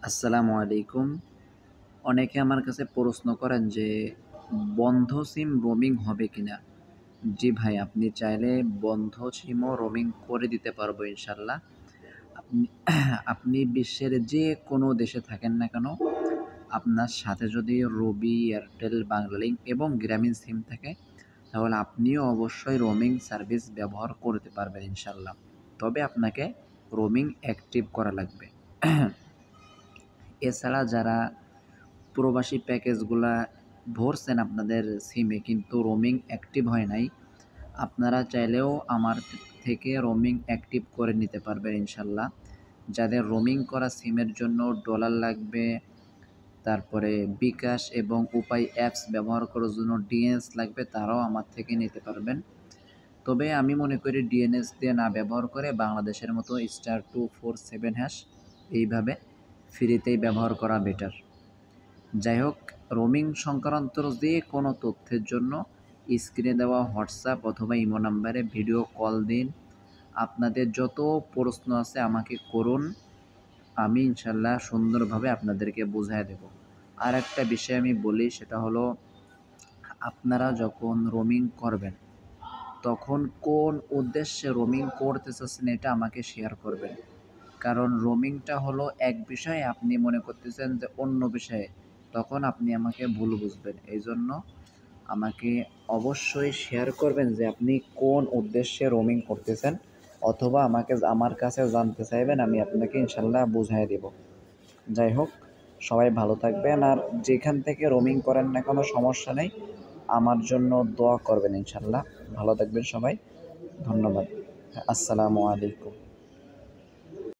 আসসালামু আলাইকুম। অনেকে আমার কাছে প্রশ্ন করেন যে বন্ধ সিম রোমিং হবে কিনা? জি ভাই, আপনি চাইলে বন্ধ সিমও রোমিং করে দিতে পারবো ইনশাল্লাহ। আপনি আপনি বিশ্বের যে কোনো দেশে থাকেন না কেন, আপনার সাথে যদি রবি, এয়ারটেল, বাংলালিংক এবং গ্রামীণ সিম থাকে, তাহলে আপনিও অবশ্যই রোমিং সার্ভিস ব্যবহার করতে পারবেন ইনশাল্লাহ। তবে আপনাকে রোমিং অ্যাক্টিভ করা লাগবে। এছাড়া যারা প্রবাসী প্যাকেজগুলা ভরছেন আপনাদের সিমে কিন্তু রোমিং অ্যাক্টিভ হয় নাই, আপনারা চাইলেও আমার থেকে রোমিং অ্যাক্টিভ করে নিতে পারবেন ইনশাল্লাহ। যাদের রোমিং করা সিমের জন্য ডলার লাগবে, তারপরে বিকাশ এবং উপায় অ্যাপস ব্যবহার করার জন্য ডিএনএস লাগবে, তারাও আমার থেকে নিতে পারবেন। তবে আমি মনে করি ডিএনএস দিয়ে না ব্যবহার করে বাংলাদেশের মতো *247# এইভাবে ফ্রিতেই ব্যবহার করা বেটার। যাই হোক, রোমিং সংক্রান্ত যে কোনো তথ্যের জন্য স্ক্রিনে দেওয়া হোয়াটসঅ্যাপ অথবা ইমো নাম্বারে ভিডিও কল দিন। আপনাদের যত প্রশ্ন আছে আমাকে করুন, আমি ইনশাল্লাহ সুন্দরভাবে আপনাদেরকে বুঝায় দেব। আর একটা বিষয় আমি বলি, সেটা হলো আপনারা যখন রোমিং করবেন তখন কোন উদ্দেশ্যে রোমিং করতে চাচ্ছেন এটা আমাকে শেয়ার করবেন। কারণ রোমিংটা হলো এক বিষয়, আপনি মনে করতেছেন যে অন্য বিষয়ে, তখন আপনি আমাকে ভুল বুঝবেন। এই জন্য আমাকে অবশ্যই শেয়ার করবেন যে আপনি কোন উদ্দেশ্যে রোমিং করতেছেন, অথবা আমার কাছে জানতে চাইবেন, আমি আপনাকে ইনশাল্লাহ বুঝাই দেব। যাই হোক, সবাই ভালো থাকবেন, আর যেখান থেকে রোমিং করেন না কোনো সমস্যা নেই, আমার জন্য দোয়া করবেন ইনশাল্লাহ। ভালো থাকবেন সবাই, ধন্যবাদ। আসসালামু আলাইকুম।